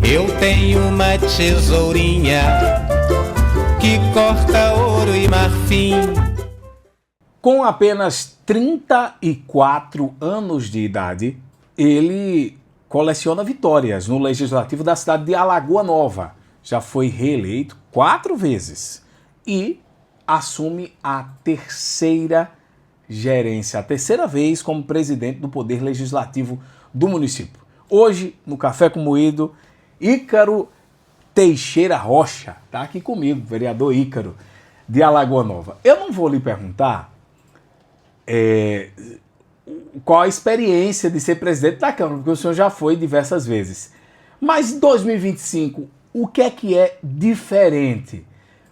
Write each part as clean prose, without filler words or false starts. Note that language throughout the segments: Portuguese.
Eu tenho uma tesourinha que corta ouro e marfim. Com apenas 34 anos de idade, ele coleciona vitórias no Legislativo da cidade de Alagoa Nova. Já foi reeleito 4 vezes e assume a terceira gerência, a terceira vez como presidente do Poder Legislativo do município. Hoje, no Café com Moído, Ícaro Teixeira Rocha está aqui comigo, vereador Ícaro, de Alagoa Nova. Eu não vou lhe perguntar qual a experiência de ser presidente da Câmara, porque o senhor já foi diversas vezes. Mas em 2025, o que é diferente?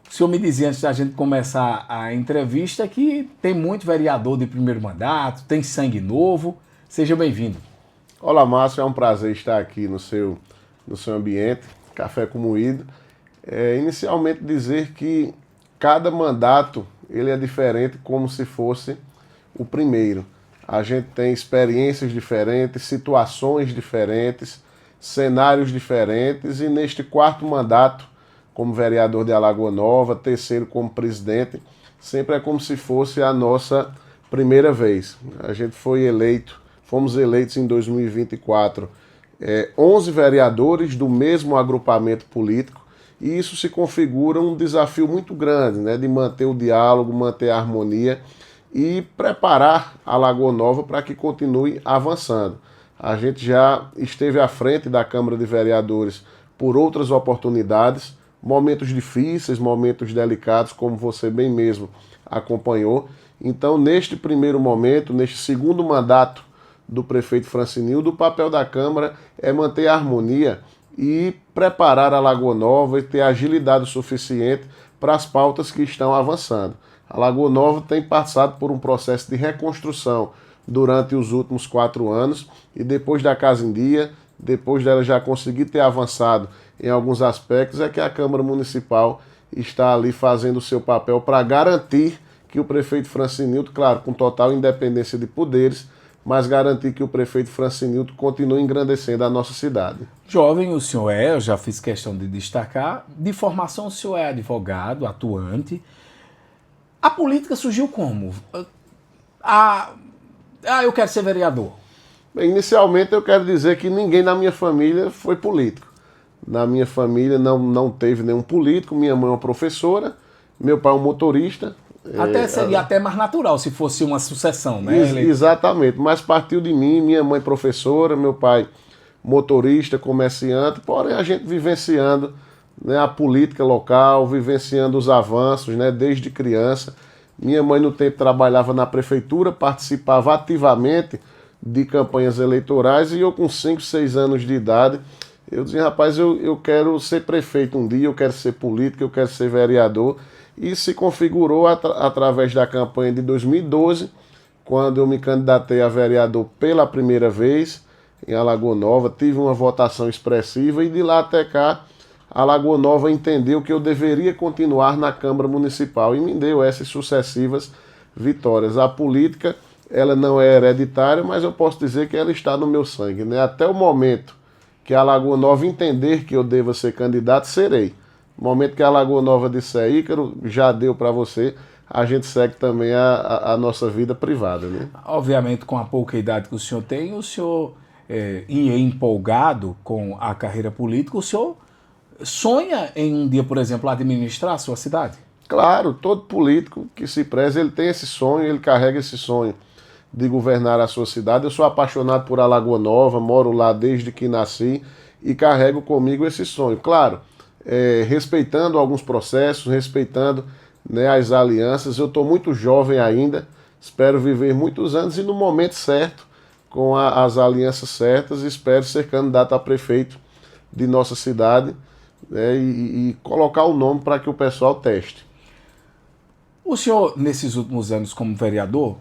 O senhor me dizia antes da gente começar a entrevista que tem muito vereador de primeiro mandato, tem sangue novo. Seja bem-vindo. Olá, Márcio, é um prazer estar aqui no seu ambiente, Café com Moído. Inicialmente dizer que cada mandato ele é diferente como se fosse o primeiro. A gente tem experiências diferentes, situações diferentes, cenários diferentes, e neste 4º mandato, como vereador de Alagoa Nova, terceiro como presidente, sempre é como se fosse a nossa primeira vez. A gente fomos eleitos em 2024, 11 vereadores do mesmo agrupamento político, e isso se configura um desafio muito grande, né, de manter o diálogo, manter a harmonia e preparar a Alagoa Nova para que continue avançando. A gente já esteve à frente da Câmara de Vereadores por outras oportunidades, momentos difíceis, momentos delicados, como você bem mesmo acompanhou. Então, neste primeiro momento, neste segundo mandato do prefeito Francinildo, o papel da Câmara é manter a harmonia e preparar a Alagoa Nova e ter agilidade suficiente para as pautas que estão avançando. A Alagoa Nova tem passado por um processo de reconstrução durante os últimos 4 anos, e depois da Casa em Dia, depois dela já conseguir ter avançado em alguns aspectos, é que a Câmara Municipal está ali fazendo o seu papel para garantir que o prefeito Francinildo, claro, com total independência de poderes, mas garantir que o prefeito Francinildo continue engrandecendo a nossa cidade. Jovem o senhor eu já fiz questão de destacar, de formação o senhor é advogado, atuante. A política surgiu como? Eu quero ser vereador. Bem, inicialmente eu quero dizer que ninguém na minha família foi político. Na minha família não teve nenhum político, minha mãe é uma professora, meu pai é um motorista. Seria até mais natural se fosse uma sucessão, né? Exatamente, mas partiu de mim, minha mãe professora, meu pai motorista, comerciante, porém a gente vivenciando, né, a política local, vivenciando os avanços, né, desde criança. Minha mãe no tempo trabalhava na prefeitura, participava ativamente de campanhas eleitorais, e eu com 5, 6 anos de idade, eu dizia, rapaz, eu quero ser prefeito um dia, eu quero ser político, eu quero ser vereador. E se configurou através da campanha de 2012, quando eu me candidatei a vereador pela primeira vez em Alagoa Nova, tive uma votação expressiva, e de lá até cá, a Alagoa Nova entendeu que eu deveria continuar na Câmara Municipal e me deu essas sucessivas vitórias. A política, ela não é hereditária, mas eu posso dizer que ela está no meu sangue, né? Até o momento que a Alagoa Nova entender que eu deva ser candidato, serei. No momento que a Alagoa Nova disser, Ícaro, já deu para você, a gente segue também a nossa vida privada, né? Obviamente, com a pouca idade que o senhor tem, o senhor empolgado com a carreira política, o senhor sonha em um dia, por exemplo, administrar a sua cidade? Claro, todo político que se preze, ele tem esse sonho, ele carrega esse sonho de governar a sua cidade. Eu sou apaixonado por Alagoa Nova, moro lá desde que nasci e carrego comigo esse sonho. Claro, respeitando alguns processos, respeitando, né, as alianças. Eu estou muito jovem ainda, espero viver muitos anos e no momento certo, com as alianças certas, espero ser candidato a prefeito de nossa cidade, né, e colocar o nome para que o pessoal teste. O senhor, nesses últimos anos como vereador,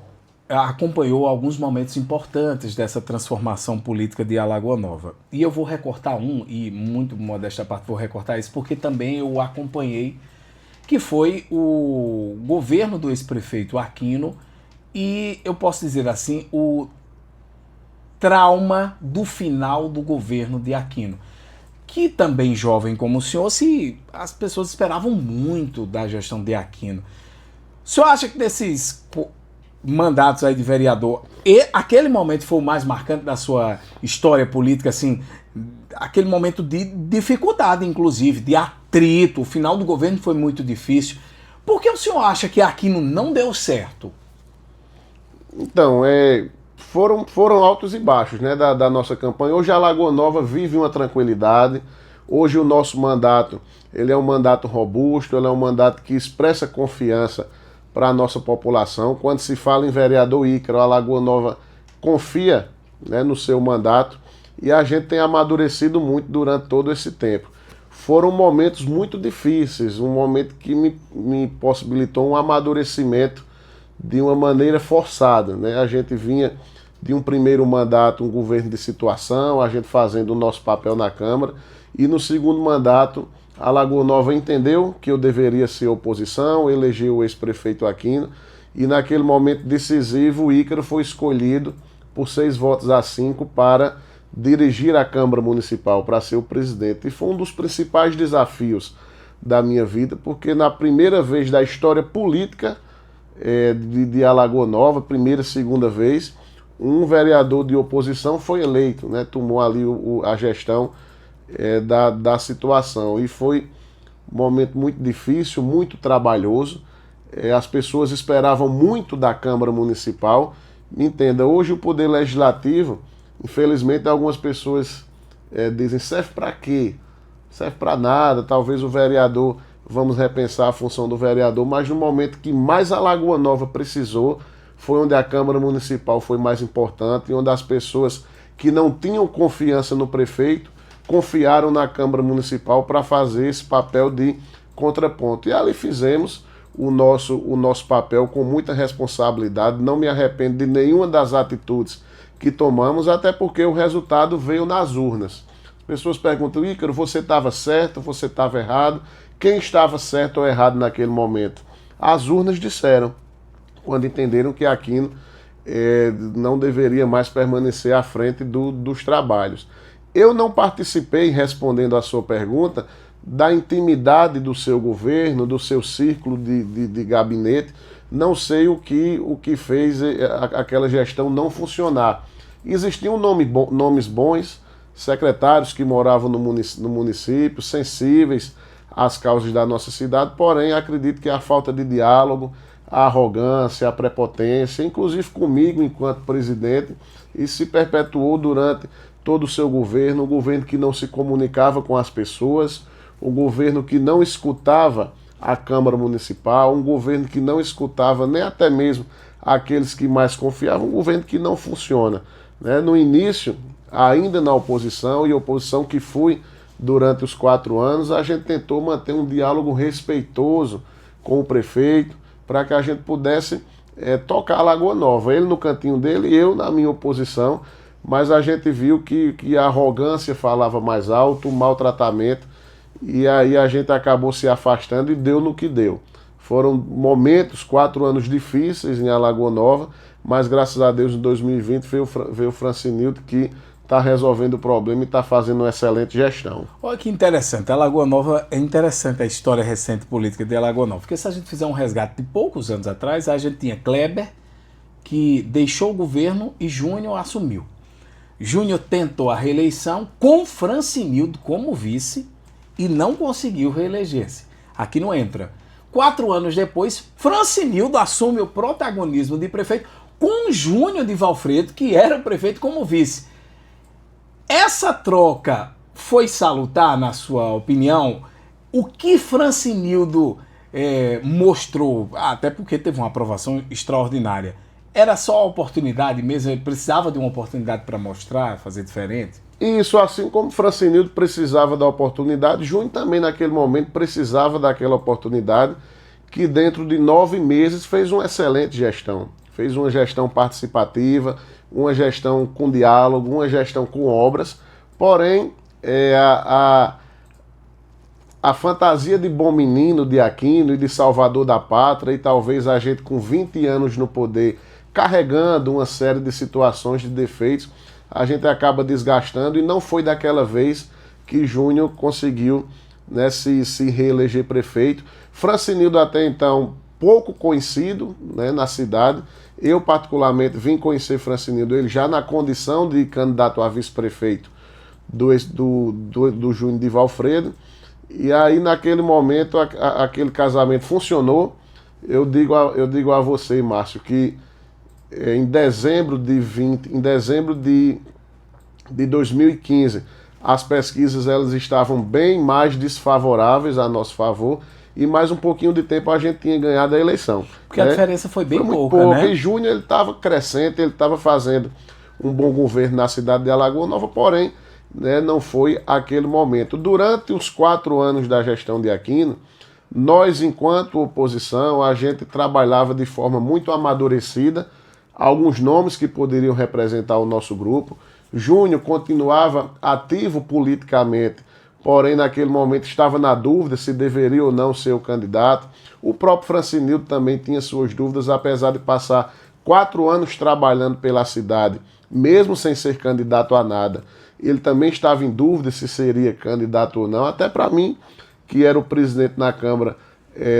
acompanhou alguns momentos importantes dessa transformação política de Alagoa Nova. E eu vou recortar e muito modesta parte vou recortar isso, porque também eu acompanhei, que foi o governo do ex-prefeito Aquino, e eu posso dizer assim, o trauma do final do governo de Aquino, que também jovem como o senhor, se as pessoas esperavam muito da gestão de Aquino. O senhor acha que desses mandatos aí de vereador, e aquele momento foi o mais marcante da sua história política, assim, aquele momento de dificuldade, inclusive, de atrito, o final do governo foi muito difícil. Por que o senhor acha que Aquino não deu certo? Então, foram altos e baixos, né, da nossa campanha. Hoje a Lagoa Nova vive uma tranquilidade. Hoje o nosso mandato, ele é um mandato robusto, ele é um mandato que expressa confiança para a nossa população. Quando se fala em vereador Ícaro, a Lagoa Nova confia, né, no seu mandato, e a gente tem amadurecido muito durante todo esse tempo. Foram momentos muito difíceis, um momento que me possibilitou um amadurecimento de uma maneira forçada, né? A gente vinha de um primeiro mandato, um governo de situação, a gente fazendo o nosso papel na Câmara, e no segundo mandato a Lagoa Nova entendeu que eu deveria ser oposição, elegeu o ex-prefeito Aquino, e naquele momento decisivo o Ícaro foi escolhido por 6 votos a 5 para dirigir a Câmara Municipal, para ser o presidente. E foi um dos principais desafios da minha vida, porque na primeira vez da história política de Alagoa Nova, primeira, segunda vez, um vereador de oposição foi eleito, né, tomou ali a gestão da situação. E foi um momento muito difícil, muito trabalhoso. As pessoas esperavam muito da Câmara Municipal. Entenda, hoje o Poder Legislativo, infelizmente algumas pessoas dizem, serve para quê? Serve para nada, talvez o vereador, vamos repensar a função do vereador, mas no momento que mais a Lagoa Nova precisou, foi onde a Câmara Municipal foi mais importante, e onde as pessoas que não tinham confiança no prefeito, confiaram na Câmara Municipal para fazer esse papel de contraponto. E ali fizemos o nosso papel com muita responsabilidade, não me arrependo de nenhuma das atitudes que tomamos, até porque o resultado veio nas urnas. As pessoas perguntam, Ícaro, você estava certo, você estava errado? Quem estava certo ou errado naquele momento? As urnas disseram, quando entenderam que Aquino não deveria mais permanecer à frente dos trabalhos. Eu não participei, respondendo à sua pergunta, da intimidade do seu governo, do seu círculo de gabinete. Não sei o que fez aquela gestão não funcionar. Existiam nomes bons, secretários que moravam no município, sensíveis às causas da nossa cidade, porém acredito que a falta de diálogo, a arrogância, a prepotência, inclusive comigo enquanto presidente, isso se perpetuou durante todo o seu governo, um governo que não se comunicava com as pessoas, um governo que não escutava a Câmara Municipal, um governo que não escutava nem até mesmo aqueles que mais confiavam, um governo que não funciona. Né? No início, ainda na oposição, e oposição que fui durante os 4 anos, a gente tentou manter um diálogo respeitoso com o prefeito, para que a gente pudesse tocar a Lagoa Nova. Ele no cantinho dele e eu na minha oposição, mas a gente viu que a arrogância falava mais alto, o maltratamento, e aí a gente acabou se afastando e deu no que deu. Foram momentos, 4 anos difíceis em Alagoa Nova, mas graças a Deus em 2020 veio o Francinildo, que está resolvendo o problema e está fazendo uma excelente gestão. Olha que interessante, a Alagoa Nova, é interessante a história recente política de Alagoa Nova, porque se a gente fizer um resgate de poucos anos atrás, a gente tinha Kleber, que deixou o governo, e Júnior assumiu. Júnior tentou a reeleição com Francinildo como vice e não conseguiu reeleger-se. Aqui não entra. 4 anos depois, Francinildo assume o protagonismo de prefeito com Júnior de Valfredo, que era o prefeito, como vice. Essa troca foi salutar, na sua opinião? O que Francinildo mostrou, até porque teve uma aprovação extraordinária, era só a oportunidade mesmo? Ele precisava de uma oportunidade para mostrar, fazer diferente? Isso, assim como Francinildo precisava da oportunidade, Júnior também naquele momento precisava daquela oportunidade, que dentro de 9 meses fez uma excelente gestão. Fez uma gestão participativa, uma gestão com diálogo, uma gestão com obras, porém a fantasia de bom menino de Aquino e de salvador da pátria, e talvez a gente com 20 anos no poder, carregando uma série de situações, de defeitos, a gente acaba desgastando, e não foi daquela vez que Júnior conseguiu, né, se reeleger prefeito. Francinildo até então pouco conhecido, né, na cidade. Eu particularmente vim conhecer Francinildo ele já na condição de candidato a vice-prefeito do Júnior de Valfredo. E aí naquele momento aquele casamento funcionou. Eu digo a você, Márcio, que em dezembro de 2015, as pesquisas elas estavam bem mais desfavoráveis a nosso favor, e mais um pouquinho de tempo a gente tinha ganhado a eleição. Porque a diferença foi bem muito pouca, né? E Júnior estava crescente, ele estava fazendo um bom governo na cidade de Alagoa Nova, porém, né, não foi aquele momento. Durante os 4 anos da gestão de Aquino, nós, enquanto oposição, a gente trabalhava de forma muito amadurecida, alguns nomes que poderiam representar o nosso grupo. Júnior continuava ativo politicamente, porém naquele momento estava na dúvida se deveria ou não ser o candidato. O próprio Francinildo também tinha suas dúvidas, apesar de passar 4 anos trabalhando pela cidade, mesmo sem ser candidato a nada. Ele também estava em dúvida se seria candidato ou não, até para mim, que era o presidente na Câmara.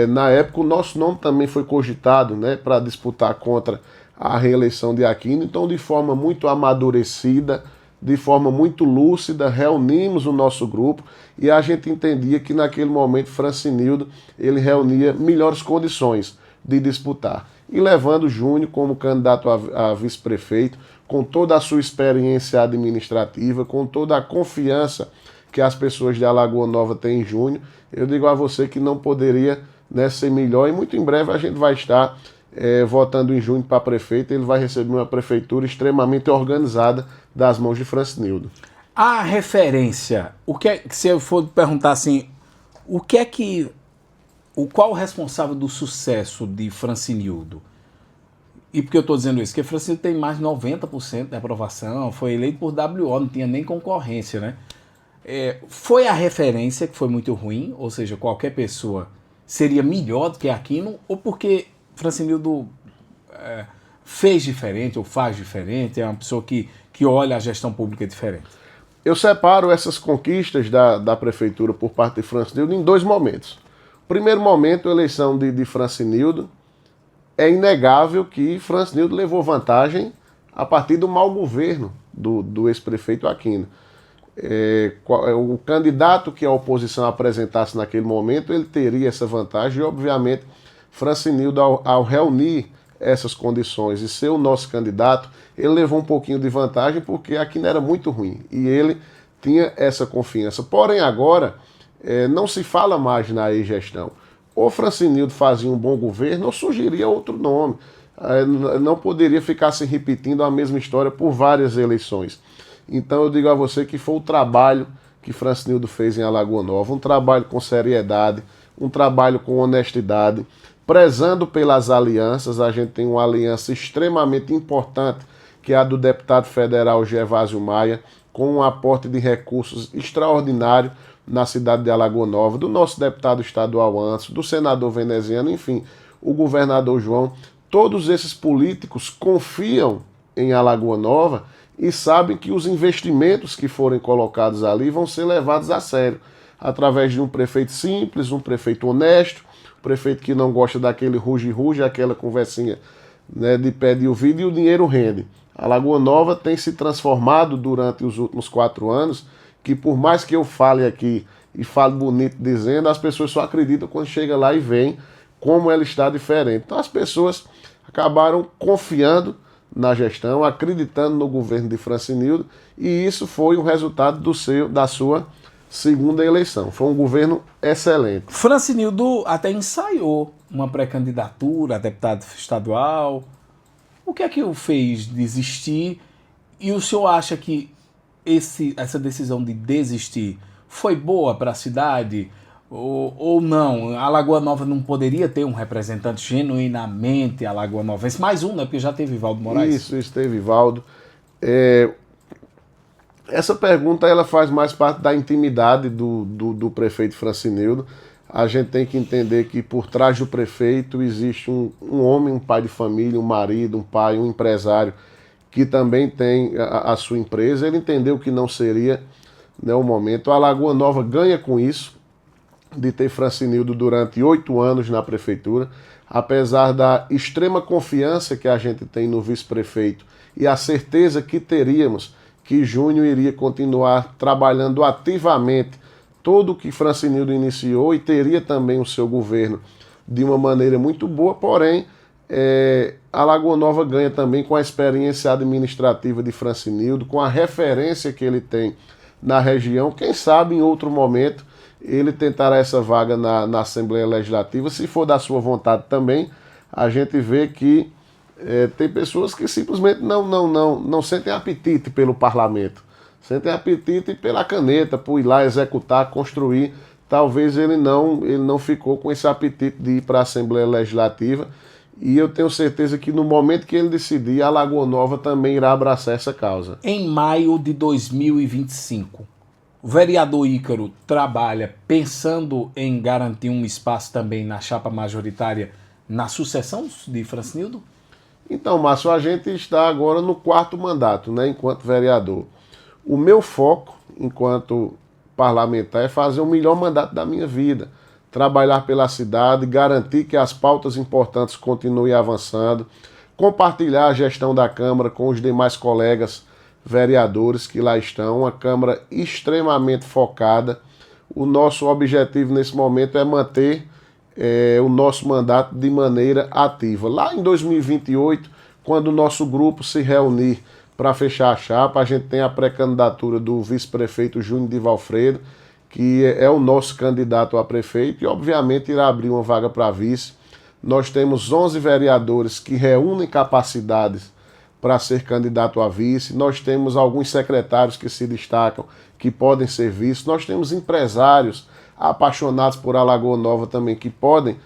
Na época o nosso nome também foi cogitado, né, para disputar contra a reeleição de Aquino. Então, de forma muito amadurecida, de forma muito lúcida, reunimos o nosso grupo e a gente entendia que naquele momento Francinildo ele reunia melhores condições de disputar. E levando Júnior como candidato a vice-prefeito, com toda a sua experiência administrativa, com toda a confiança que as pessoas de Alagoa Nova têm em Júnior, eu digo a você que não poderia, né, ser melhor, e muito em breve a gente vai estar votando em Júnior para prefeito. Ele vai receber uma prefeitura extremamente organizada das mãos de Francinildo. A referência, o que é, se eu for perguntar assim, qual o responsável do sucesso de Francinildo? E por que eu estou dizendo isso? Porque Francinildo tem mais de 90% de aprovação, foi eleito por WO, não tinha nem concorrência, né? Foi a referência que foi muito ruim, ou seja, qualquer pessoa seria melhor do que Aquino, ou porque Francinildo fez diferente ou faz diferente, é uma pessoa que olha a gestão pública diferente? Eu separo essas conquistas da prefeitura por parte de Francinildo em 2 momentos. Primeiro momento, a eleição de Francinildo. É inegável que Francinildo levou vantagem a partir do mau governo do ex-prefeito Aquino. O candidato que a oposição apresentasse naquele momento, ele teria essa vantagem e, obviamente, Francinildo, ao reunir essas condições e ser o nosso candidato, ele levou um pouquinho de vantagem porque Aquino era muito ruim e ele tinha essa confiança. Porém, agora, não se fala mais na ex-gestão. Ou Francinildo fazia um bom governo ou surgiria outro nome. Não poderia ficar se repetindo a mesma história por várias eleições. Então eu digo a você que foi o trabalho que Francinildo fez em Alagoa Nova, um trabalho com seriedade, um trabalho com honestidade, prezando pelas alianças. A gente tem uma aliança extremamente importante, que é a do deputado federal Gervásio Maia, com um aporte de recursos extraordinário na cidade de Alagoa Nova, do nosso deputado estadual Anderson, do senador veneziano, enfim, o governador João. Todos esses políticos confiam em Alagoa Nova e sabem que os investimentos que forem colocados ali vão ser levados a sério, através de um prefeito simples, um prefeito honesto, um prefeito que não gosta daquele ruge-ruge, aquela conversinha, né, de pé de ouvido, e o dinheiro rende. Alagoa Nova tem se transformado durante os últimos 4 anos, que por mais que eu fale aqui e fale bonito dizendo, as pessoas só acreditam quando chega lá e veem como ela está diferente. Então as pessoas acabaram confiando na gestão, acreditando no governo de Francinildo, e isso foi o resultado da sua segunda eleição. Foi um governo excelente. Francinildo até ensaiou uma pré-candidatura a deputado estadual. O que é que o fez desistir? E o senhor acha que essa decisão de desistir foi boa para a cidade ou não? A Alagoa Nova não poderia ter um representante genuinamente alagoanovense? Mais um, né? Porque já teve Valdo Moraes. Isso teve Valdo. Essa pergunta ela faz mais parte da intimidade do prefeito Francinildo. A gente tem que entender que por trás do prefeito existe um homem, um pai de família, um marido, um pai, um empresário, que também tem a sua empresa. Ele entendeu que não seria né, o momento. A Lagoa Nova ganha com isso, de ter Francinildo durante 8 anos na prefeitura, apesar da extrema confiança que a gente tem no vice-prefeito e a certeza que teríamos que Júnior iria continuar trabalhando ativamente todo o que Francinildo iniciou e teria também o seu governo de uma maneira muito boa, porém a Lagoa Nova ganha também com a experiência administrativa de Francinildo, com a referência que ele tem na região. Quem sabe em outro momento ele tentará essa vaga na Assembleia Legislativa, se for da sua vontade também. A gente vê que tem pessoas que simplesmente não sentem apetite pelo parlamento, sentem apetite pela caneta, por ir lá executar, construir. Talvez ele não ficou com esse apetite de ir para a Assembleia Legislativa, e eu tenho certeza que no momento que ele decidir, a Lagoa Nova também irá abraçar essa causa. Em maio de 2025, o vereador Ícaro trabalha pensando em garantir um espaço também na chapa majoritária na sucessão de Francinildo? Então, Márcio, a gente está agora no 4º mandato, né, enquanto vereador. O meu foco, enquanto parlamentar, é fazer o melhor mandato da minha vida. Trabalhar pela cidade, garantir que as pautas importantes continuem avançando, compartilhar a gestão da Câmara com os demais colegas vereadores que lá estão, uma Câmara extremamente focada. O nosso objetivo nesse momento é manter o nosso mandato de maneira ativa. Lá em 2028, quando o nosso grupo se reunir para fechar a chapa, a gente tem a pré-candidatura do vice-prefeito Júnior de Valfredo, que é o nosso candidato a prefeito e obviamente irá abrir uma vaga para vice. Nós temos 11 vereadores que reúnem capacidades para ser candidato a vice. Nós temos alguns secretários que se destacam, que podem ser vice. Nós temos empresários apaixonados por Alagoa Nova também, que podem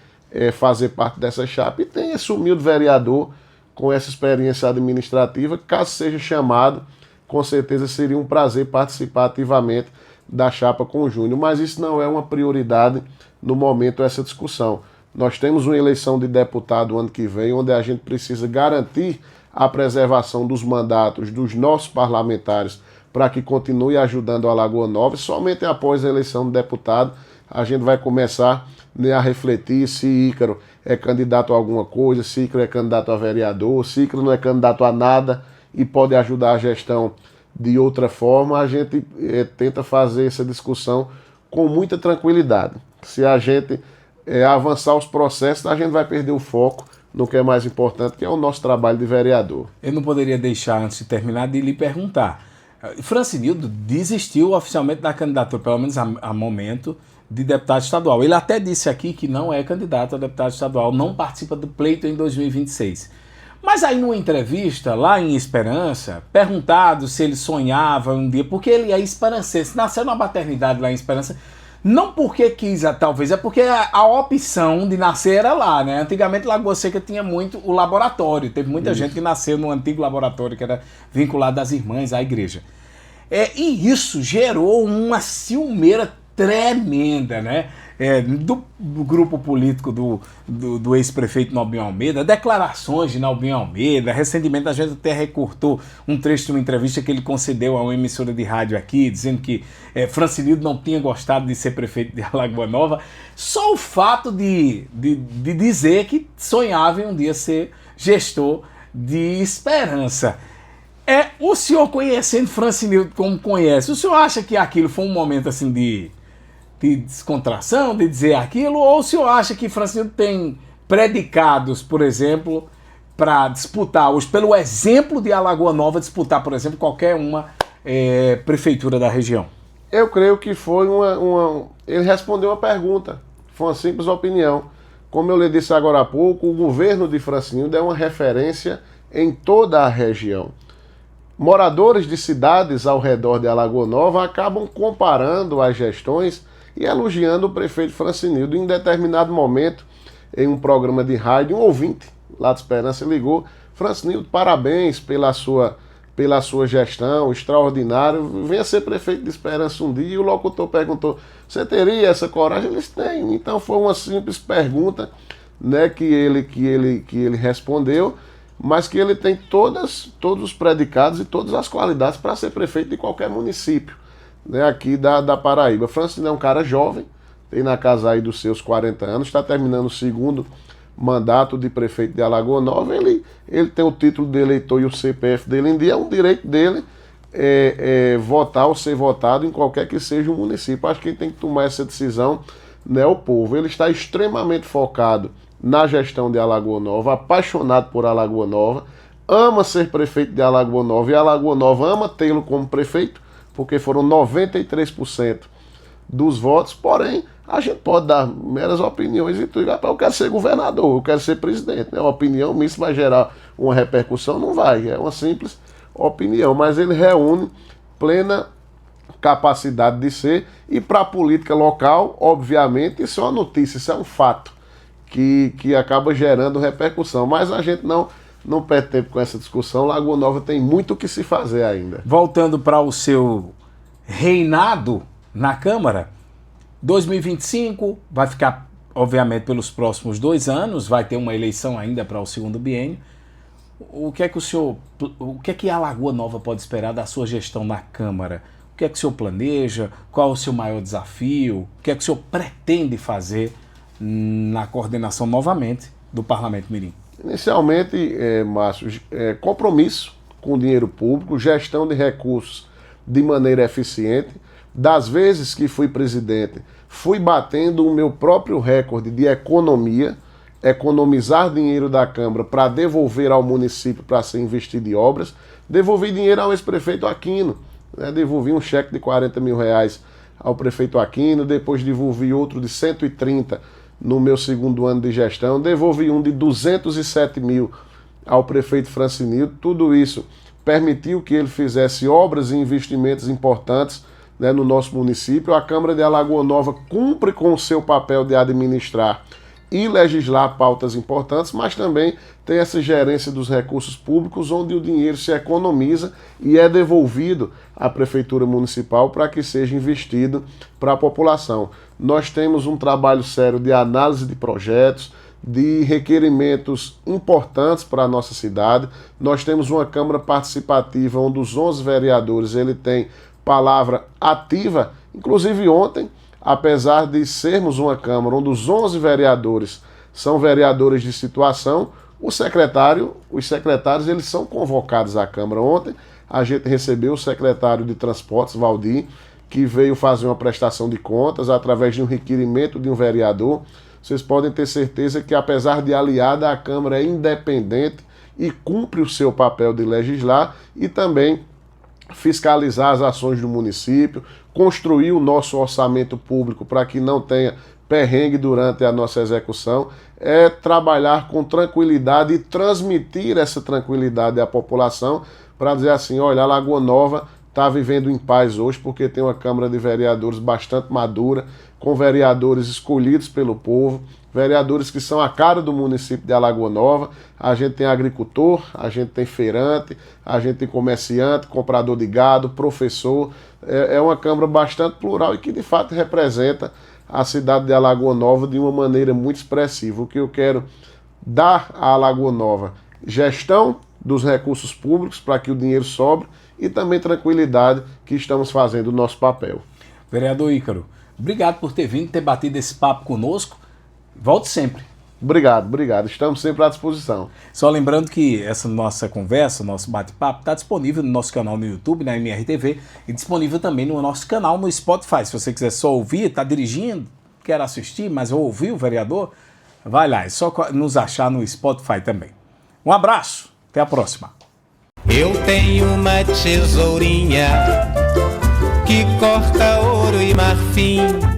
fazer parte dessa chapa. E tem esse humilde vereador com essa experiência administrativa, caso seja chamado, com certeza seria um prazer participar ativamente da chapa com o Júnior. Mas isso não é uma prioridade no momento, essa discussão. Nós temos uma eleição de deputado ano que vem, onde a gente precisa garantir a preservação dos mandatos dos nossos parlamentares para que continue ajudando a Lagoa Nova. E somente após a eleição de deputado a gente vai começar, né, a refletir se Ícaro é candidato a alguma coisa, se Ícaro é candidato a vereador, se Ícaro não é candidato a nada e pode ajudar a gestão de outra forma. A gente tenta fazer essa discussão com muita tranquilidade. Se a gente avançar os processos, a gente vai perder o foco no que é mais importante, que é o nosso trabalho de vereador. Eu não poderia deixar, antes de terminar, de lhe perguntar. Francinildo desistiu oficialmente da candidatura, pelo menos a momento, de deputado estadual. Ele até disse aqui que não é candidato a deputado estadual, não participa do pleito em 2026. Mas aí numa entrevista, lá em Esperança, perguntado se ele sonhava um dia, porque ele é esperancense, nasceu na maternidade lá em Esperança, não porque quis, talvez, é porque a opção de nascer era lá, né? Antigamente Lagoa Seca tinha muito o laboratório, teve muita gente que nasceu no antigo laboratório, que era vinculado às irmãs, à igreja. E isso gerou uma ciumeira tremenda, né? Do grupo político do ex-prefeito Nobinho Almeida, declarações de Nobinho Almeida. Recentemente a gente até recortou um trecho de uma entrevista que ele concedeu a uma emissora de rádio aqui, dizendo que Francinildo não tinha gostado de ser prefeito de Alagoa Nova. Só o fato de dizer que sonhava em um dia ser gestor de Esperança. O senhor, conhecendo Francinildo como conhece, o senhor acha que aquilo foi um momento assim de descontração, de dizer aquilo, ou o senhor acha que Francinildo tem predicados, por exemplo, para disputar hoje, pelo exemplo de Alagoa Nova, disputar, por exemplo, qualquer uma prefeitura da região? Eu creio que foi ele respondeu uma pergunta, foi uma simples opinião. Como eu lhe disse agora há pouco, o governo de Francinildo é uma referência em toda a região. Moradores de cidades ao redor de Alagoa Nova acabam comparando as gestões e elogiando o prefeito Francinildo. Em determinado momento, em um programa de rádio, um ouvinte lá de Esperança ligou: Francinildo, parabéns pela sua gestão, extraordinário, venha ser prefeito de Esperança um dia. E o locutor perguntou: você teria essa coragem? Eles têm. Então foi uma simples pergunta, né, que ele respondeu, mas que ele tem todos os predicados e todas as qualidades para ser prefeito de qualquer município. né, aqui da Paraíba. Francino é um cara jovem, tem na casa aí dos seus 40 anos, está terminando o segundo mandato de prefeito de Alagoa Nova. Ele tem o título de eleitor e o CPF dele em dia, é um direito dele votar ou ser votado em qualquer que seja o município. Acho que quem tem que tomar essa decisão não é o povo. Ele está extremamente focado na gestão de Alagoa Nova, apaixonado por Alagoa Nova, ama ser prefeito de Alagoa Nova e Alagoa Nova ama tê-lo como prefeito, porque foram 93% dos votos. Porém, a gente pode dar meras opiniões e tudo. Eu quero ser governador, eu quero ser presidente. Né? Uma opinião minha, se vai gerar uma repercussão, não vai. É uma simples opinião, mas ele reúne plena capacidade de ser. E para a política local, obviamente, isso é uma notícia, isso é um fato que acaba gerando repercussão. Mas a gente não perde tempo com essa discussão. Lagoa Nova tem muito o que se fazer ainda. Voltando para o seu reinado na Câmara, 2025 vai ficar, obviamente, pelos próximos 2 anos, vai ter uma eleição ainda para o segundo biênio. O que é que a Alagoa Nova pode esperar da sua gestão na Câmara? O que é que o senhor planeja? Qual é o seu maior desafio? O que é que o senhor pretende fazer na coordenação, novamente, do Parlamento Mirim? Inicialmente, Márcio, compromisso com o dinheiro público, gestão de recursos de maneira eficiente. Das vezes que fui presidente, fui batendo o meu próprio recorde de economia, economizar dinheiro da Câmara para devolver ao município para ser investido em obras. Devolvi dinheiro ao ex-prefeito Aquino, né? Devolvi um cheque de R$40 mil ao prefeito Aquino, depois devolvi outro de 130 no meu segundo ano de gestão, devolvi um de 207 mil ao prefeito Francinildo. Tudo isso permitiu que ele fizesse obras e investimentos importantes, né, no nosso município. A Câmara de Alagoa Nova cumpre com o seu papel de administrar e legislar pautas importantes, mas também tem essa gerência dos recursos públicos, onde o dinheiro se economiza e é devolvido à Prefeitura Municipal para que seja investido para a população. Nós temos um trabalho sério de análise de projetos, de requerimentos importantes para a nossa cidade. Nós temos uma Câmara participativa, onde os 11 vereadores ele tem palavra ativa. Inclusive ontem, apesar de sermos uma Câmara onde os 11 vereadores são vereadores de situação, os secretários eles são convocados à Câmara. Ontem a gente recebeu o secretário de Transportes, Valdir, que veio fazer uma prestação de contas através de um requerimento de um vereador. Vocês podem ter certeza que, apesar de aliada, a Câmara é independente e cumpre o seu papel de legislar e também fiscalizar as ações do município, construir o nosso orçamento público para que não tenha perrengue durante a nossa execução, é trabalhar com tranquilidade e transmitir essa tranquilidade à população para dizer assim, olha, a Lagoa Nova está vivendo em paz hoje porque tem uma Câmara de Vereadores bastante madura, com vereadores escolhidos pelo povo, vereadores que são a cara do município de Alagoa Nova. A gente tem agricultor, a gente tem feirante, a gente tem comerciante, comprador de gado, professor. É uma Câmara bastante plural e que de fato representa a cidade de Alagoa Nova de uma maneira muito expressiva. O que eu quero dar à Alagoa Nova: gestão dos recursos públicos para que o dinheiro sobre e também tranquilidade, que estamos fazendo o nosso papel. Vereador Ícaro, obrigado por ter vindo, ter batido esse papo conosco. Volte sempre. Obrigado. Estamos sempre à disposição. Só lembrando que essa nossa conversa, nosso bate-papo, está disponível no nosso canal no YouTube, na MRTV, e disponível também no nosso canal no Spotify. Se você quiser só ouvir, está dirigindo, quer assistir, mas ouvir o vereador, vai lá. É só nos achar no Spotify também. Um abraço. Até a próxima. Eu tenho uma tesourinha que corta ouro e marfim.